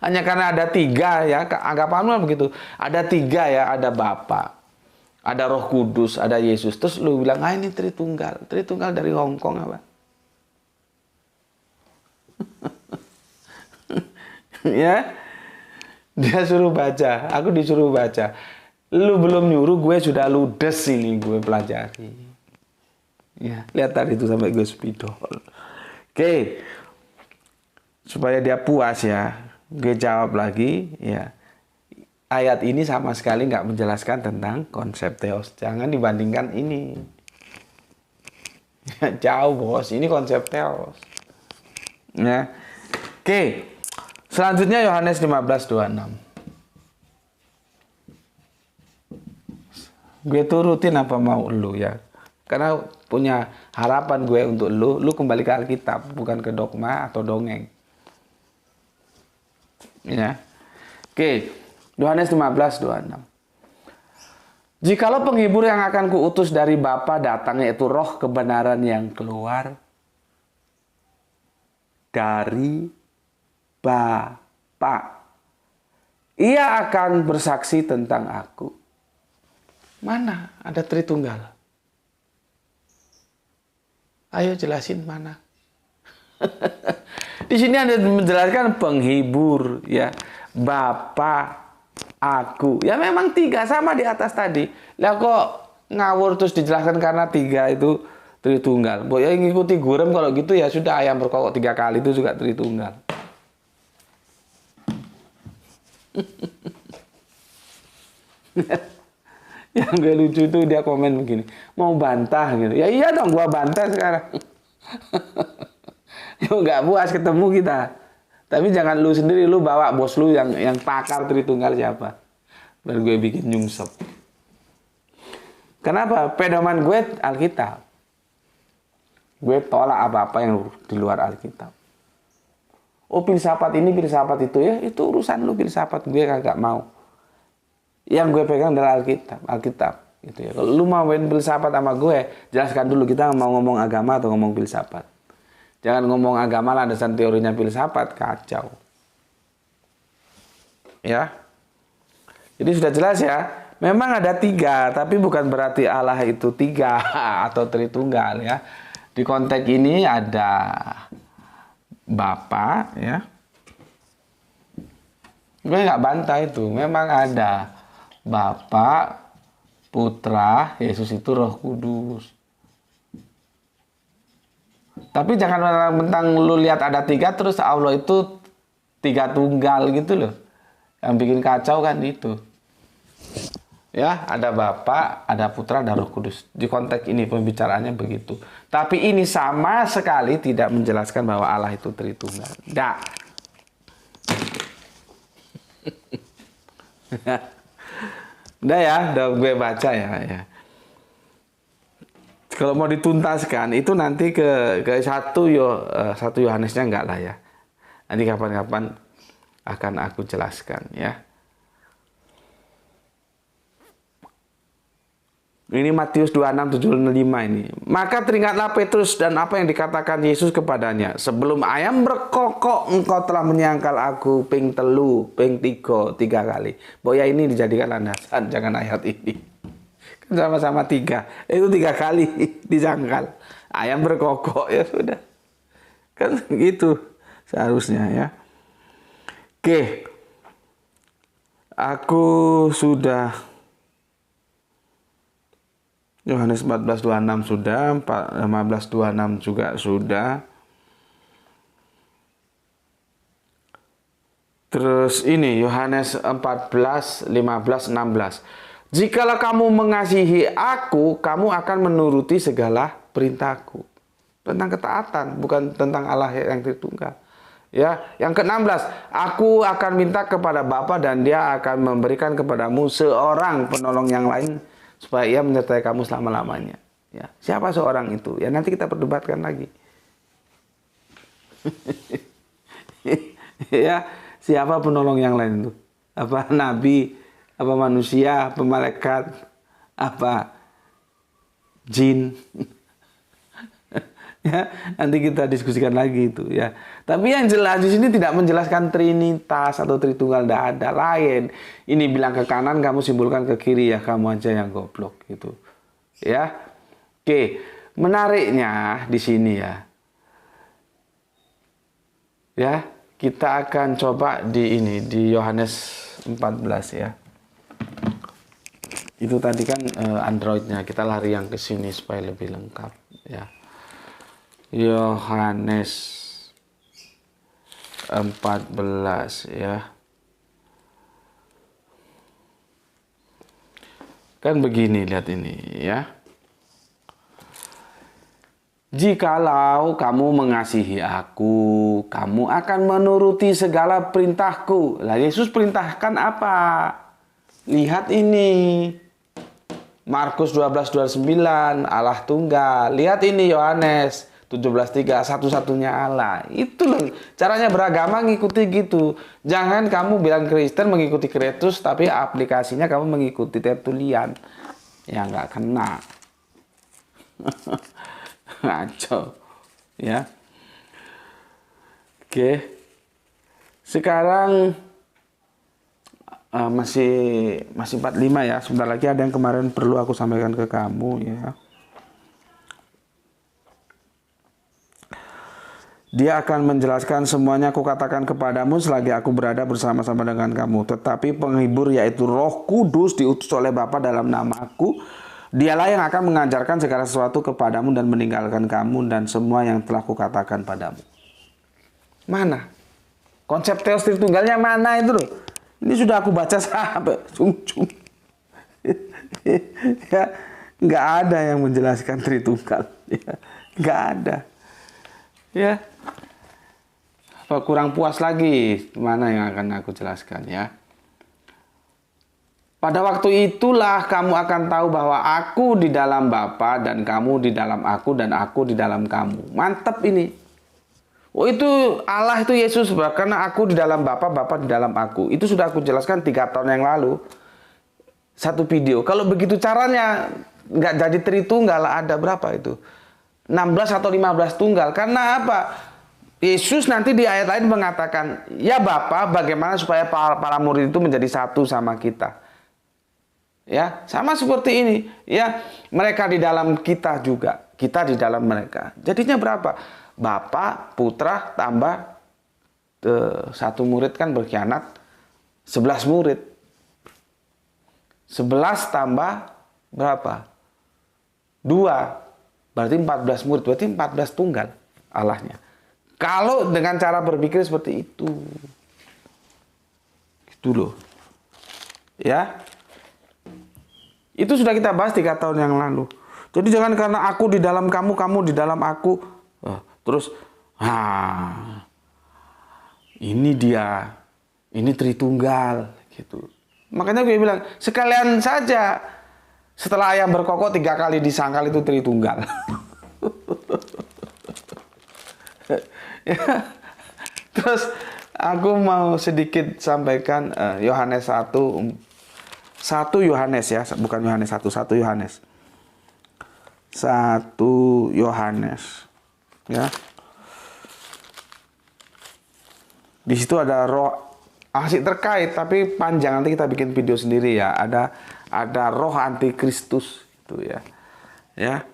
Hanya karena ada 3 ya, anggapanmu begitu. Ada 3 ya, ada Bapa, ada Roh Kudus, ada Yesus. Terus lu bilang, ini Tritunggal. Tritunggal dari Hongkong apa? Ya, dia suruh baca, aku disuruh baca. Lu belum nyuruh, gue sudah ludes ini, gue pelajari. Ya, lihat tadi itu sampai gue spidol. Oke. Supaya dia puas ya. Gue jawab lagi, ya. Ayat ini sama sekali nggak menjelaskan tentang konsep teos. Jangan dibandingkan ini. Ya, jauh bos, ini konsep teos. Ya. Oke. Selanjutnya Yohanes 15:26. Gue turutin apa mau lu ya. Karena punya harapan gue untuk lu kembali ke Alkitab, bukan ke dogma atau dongeng. Ya. Oke, Yohanes 15:26. Jikalau penghibur yang akan kuutus dari Bapa datang, yaitu roh kebenaran yang keluar dari Bapa, ia akan bersaksi tentang aku. Mana ada Tritunggal? Ayo jelasin mana. Di sini Anda menjelaskan penghibur, ya, Bapa, aku. Ya memang 3 sama di atas tadi. Lah kok ngawur terus dijelaskan karena 3 itu Tritunggal. Boy yang ngikuti gurem kalau gitu ya sudah, ayam berkokok 3 kali itu juga Tritunggal. Yang gue lucu itu dia komen begini, mau bantah gitu. Ya iya dong, gua bantah sekarang. Yuk nggak puas ketemu kita. Tapi jangan lu sendiri, lu bawa bos lu yang pakar Tritunggal siapa. Baru gue bikin nyungsep. Kenapa? Pedoman gue Alkitab. Gue tolak apa-apa yang di luar Alkitab. Oh filsafat ini, filsafat itu, ya itu urusan lu, filsafat gue kagak mau. Yang gue pegang adalah Alkitab gitu ya. Kalau lu mau main filsafat sama gue, jelaskan dulu kita mau ngomong agama atau ngomong filsafat. Jangan ngomong agama landasan teorinya filsafat, kacau. Ya. Jadi sudah jelas ya. Memang ada 3, tapi bukan berarti Allah itu 3 atau Tritunggal ya. Di konteks ini ada Bapa ya. Gue nggak bantah itu, memang ada Bapa, Putra, Yesus itu Roh Kudus. Tapi jangan mentang lu lihat ada 3 terus Allah itu 3 tunggal gitu loh. Yang bikin kacau kan itu. Ya, ada Bapa, ada Putra, ada Roh Kudus. Di konteks ini pembicaraannya begitu. Tapi ini sama sekali tidak menjelaskan bahwa Allah itu Tritunggal. Enggak. Udah ya, udah gue baca ya. Kalau mau dituntaskan itu nanti ke 1 Yohanesnya enggak lah ya. Nanti kapan-kapan akan aku jelaskan ya. Ini Matius 26:75 ini. Maka teringatlah Petrus dan apa yang dikatakan Yesus kepadanya. Sebelum ayam berkokok engkau telah menyangkal aku ping 3 kali. Boya ini dijadikan landasan, jangan ayat ini. Kan sama-sama 3. Itu 3 kali disangkal. Ayam berkokok ya sudah. Kan gitu seharusnya ya. Oke. Aku sudah Yohanes 14:26 sudah, 15:26 juga sudah. Terus ini Yohanes 14, 15, 16. Jikalau kamu mengasihi aku, kamu akan menuruti segala perintahku. Tentang ketaatan, bukan tentang Allah yang Tritunggal. Ya, yang ke-16, aku akan minta kepada Bapa dan Dia akan memberikan kepadamu seorang penolong yang lain supaya ia menyertai kamu selama-lamanya. Ya, siapa seorang itu? Ya nanti kita perdebatkan lagi. Ya, siapa penolong yang lain itu? Apa nabi? Apa manusia? Apa malaikat? Apa jin? Ya, nanti kita diskusikan lagi itu ya. Tapi yang jelas di sini tidak menjelaskan Trinitas atau Tritunggal, tidak ada lain. Ini bilang ke kanan, kamu simpulkan ke kiri ya, kamu aja yang goblok gitu. Ya. Oke, menariknya di sini ya. Ya, kita akan coba di Yohanes 14 ya. Itu tadi kan Androidnya, kita lari yang ke sini supaya lebih lengkap ya. Yohanes 14 ya. Kan begini, lihat ini ya. Jikalau kamu mengasihi aku, kamu akan menuruti segala perintahku. Lah Yesus perintahkan apa? Lihat ini. Markus 12:29, Allah tunggal. Lihat ini Yohanes 17:3 satu-satunya Allah. Itu loh caranya beragama, ngikuti gitu. Jangan kamu bilang Kristen mengikuti Kristus tapi aplikasinya kamu mengikuti Tertulian. Ya nggak kena. Ngaco. Ya. Oke. Sekarang masih 45 ya. Sebentar lagi ada yang kemarin perlu aku sampaikan ke kamu ya. Dia akan menjelaskan semuanya aku katakan kepadamu selagi aku berada bersama-sama dengan kamu. Tetapi penghibur yaitu Roh Kudus diutus oleh Bapa dalam namaku. Dialah yang akan mengajarkan segala sesuatu kepadamu dan meninggalkan kamu dan semua yang telah kukatakan padamu. Mana? Konsep Teos Tritunggalnya mana itu loh? Ini sudah aku baca sampai ujung. Ya, nggak ada yang menjelaskan Tritunggal. Ya, nggak ada. Ya, apa kurang puas lagi? Mana yang akan aku jelaskan ya? Pada waktu itulah kamu akan tahu bahwa aku di dalam Bapa dan kamu di dalam aku dan aku di dalam kamu. Mantap ini. Oh itu Allah itu Yesus, karena aku di dalam Bapa, Bapa di dalam aku. Itu sudah aku jelaskan 3 tahun yang lalu. Satu video. Kalau begitu caranya nggak jadi Tritunggal, ada berapa itu? 16 atau 15 tunggal. Karena apa? Yesus nanti di ayat lain mengatakan, ya Bapa, bagaimana supaya para murid itu menjadi satu sama kita. Ya, sama seperti ini. Ya, mereka di dalam kita juga, kita di dalam mereka. Jadinya berapa? Bapa, Putra, tambah 1 murid kan berkhianat, 11 murid. 11 tambah berapa? 2. Berarti 14 murid, berarti 14 tunggal Allahnya. Kalau dengan cara berpikir seperti itu. Itu loh. Ya. Itu sudah kita bahas 3 tahun yang lalu. Jadi jangan karena aku di dalam kamu, kamu di dalam aku. Terus, ini dia. Ini Tritunggal. Gitu. Makanya gue bilang, sekalian saja. Setelah ayam berkokok 3 kali disangkal itu Tritunggal. Ya. Terus aku mau sedikit sampaikan Yohanes 1 Yohanes ya, bukan Yohanes 1 Yohanes. 1 Yohanes. Ya. Di situ ada roh asik terkait tapi panjang, nanti kita bikin video sendiri ya. Ada roh antikristus itu ya. Ya.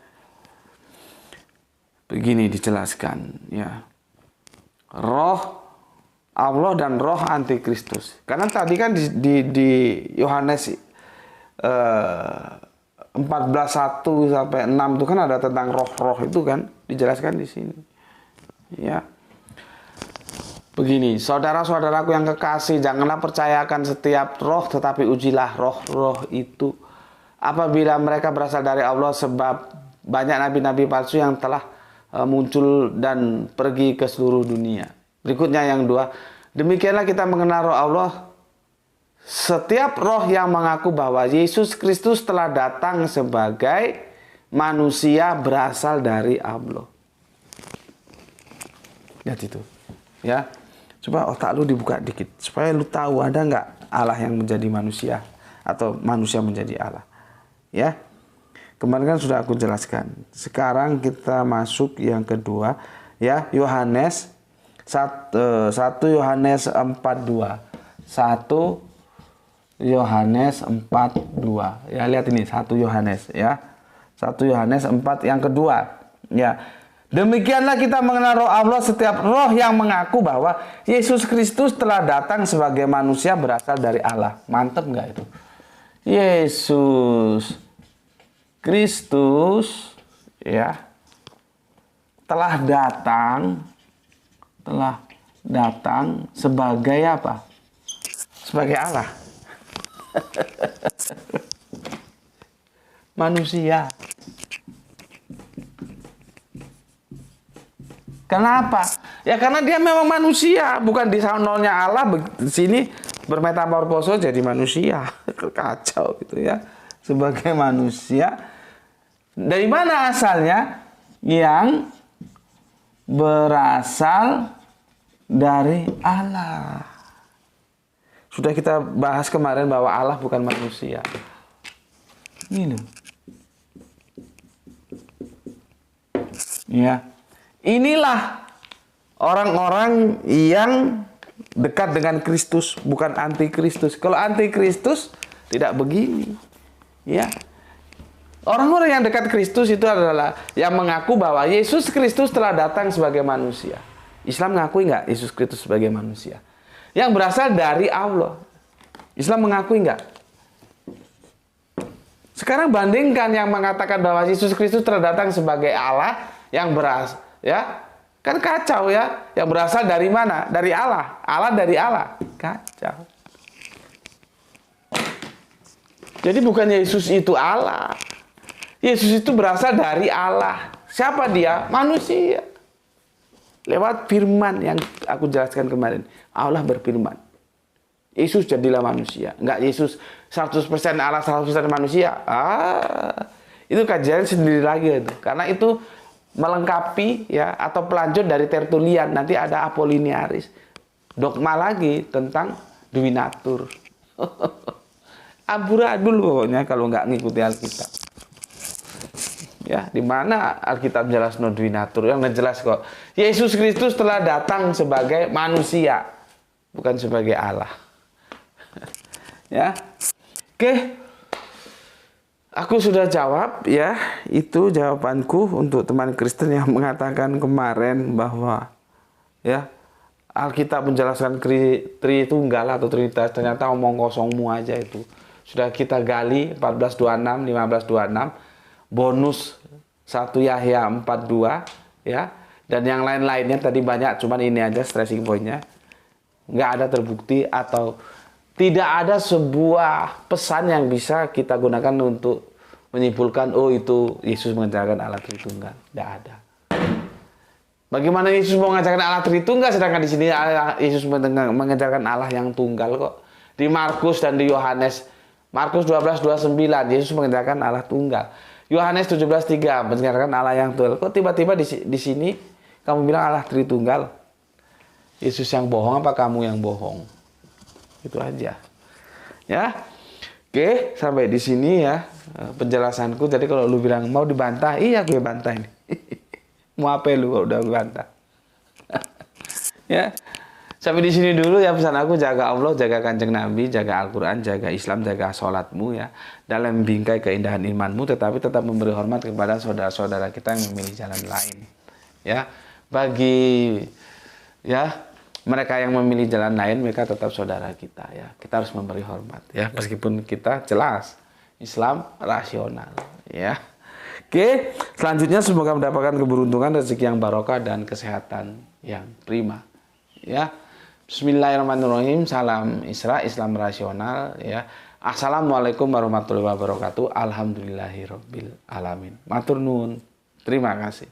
Begini dijelaskan ya. Roh Allah dan roh antikristus. Karena tadi kan di Yohanes 14:1 sampai 6 itu kan ada tentang roh-roh itu kan dijelaskan di sini. Ya. Begini, saudara-saudaraku yang kekasih, janganlah percayakan setiap roh, tetapi ujilah roh-roh itu. Apabila mereka berasal dari Allah, sebab banyak nabi-nabi palsu yang telah muncul dan pergi ke seluruh dunia. Berikutnya yang 2, demikianlah kita mengenal roh Allah. Setiap roh yang mengaku bahwa Yesus Kristus telah datang sebagai manusia berasal dari Allah. Lihat itu, ya. Coba otak lu dibuka dikit supaya lu tahu ada nggak Allah yang menjadi manusia atau manusia menjadi Allah. Ya. Kemarin kan sudah aku jelaskan. Sekarang kita masuk yang kedua, ya, Yohanes 1 Yohanes 4:2. 1 Yohanes 4:2. Ya, lihat ini 1 Yohanes ya. 1 Yohanes 4 yang kedua. Ya. Demikianlah kita mengenal roh Allah, setiap roh yang mengaku bahwa Yesus Kristus telah datang sebagai manusia berasal dari Allah. Mantep nggak itu? Yesus Kristus ya telah datang sebagai apa? Sebagai Allah. Manusia. Kenapa? Ya karena dia memang manusia, bukan di sononya Allah di sini bermetamorfosa jadi manusia. Kacau gitu ya. Sebagai manusia. Dari mana asalnya? Yang berasal dari Allah. Sudah kita bahas kemarin bahwa Allah bukan manusia. Ini loh. Ya. Inilah orang-orang yang dekat dengan Kristus, bukan anti-Kristus. Kalau anti-Kristus tidak begini. Ya. Orang-orang yang dekat Kristus itu adalah yang mengaku bahwa Yesus Kristus telah datang sebagai manusia. Islam mengakui nggak Yesus Kristus sebagai manusia? Yang berasal dari Allah. Islam mengakui nggak? Sekarang bandingkan yang mengatakan bahwa Yesus Kristus telah datang sebagai Allah yang berasal, ya kan kacau ya. Yang berasal dari mana? Dari Allah. Allah dari Allah. Kacau. Jadi bukan Yesus itu Allah. Yesus itu berasal dari Allah. Siapa dia? Manusia. Lewat firman yang aku jelaskan kemarin. Allah berfirman. Yesus jadilah manusia. Enggak Yesus 100% Allah, 100% manusia. Itu kajian sendiri lagi itu. Karena itu melengkapi ya atau pelanjut dari Tertullian. Nanti ada Apollinaris. Dogma lagi tentang Duinatur. Amburadul pokoknya kalau nggak ngikuti Alkitab. Ya, di mana Alkitab jelas no Duinatur, yang jelas kok. Yesus Kristus telah datang sebagai manusia, bukan sebagai Allah. Ya. Oke. Aku sudah jawab ya, itu jawabanku untuk teman Kristen yang mengatakan kemarin bahwa ya Alkitab menjelaskan Tritunggal atau Trinitas, ternyata omong kosongmu aja itu. Sudah kita gali 14:26, 15:26, bonus 1 Yahya 4:2 ya. Dan yang lain-lainnya tadi banyak, cuman ini aja stressing point-nya. Nggak ada terbukti atau tidak ada sebuah pesan yang bisa kita gunakan untuk menyimpulkan oh itu Yesus mengajarkan Allah Tritunggal. Tidak ada. Bagaimana Yesus mau mengajarkan Allah Tritunggal sedangkan di sini Yesus mengajarkan Allah yang tunggal kok. Di Markus dan di Yohanes, Markus 12:29 Yesus mengajarkan Allah tunggal. Yohanes 17:3 mengajarkan Allah yang tunggal. Kok tiba-tiba di sini kamu bilang Allah Tritunggal? Yesus yang bohong apa kamu yang bohong? Itu aja. Ya. Oke, sampai di sini ya penjelasanku. Jadi kalau lu bilang mau dibantah, iya gue bantah ini. Mau apa lu udah bantah. Ya. Sampai di sini dulu ya pesan aku, jaga Allah, jaga Kanjeng Nabi, jaga Al-Qur'an, jaga Islam, jaga sholatmu ya. Dalam bingkai keindahan imanmu, tetapi tetap memberi hormat kepada saudara-saudara kita yang memilih jalan lain. Ya. Bagi ya mereka yang memilih jalan lain, mereka tetap saudara kita ya. Kita harus memberi hormat ya, meskipun kita jelas Islam rasional ya. Oke, selanjutnya semoga mendapatkan keberuntungan, rezeki yang barokah dan kesehatan yang prima ya. Bismillahirrahmanirrahim. Salam Isra, Islam rasional ya. Assalamualaikum warahmatullahi wabarakatuh. Alhamdulillahirabbil alamin. Matur nuwun. Terima kasih.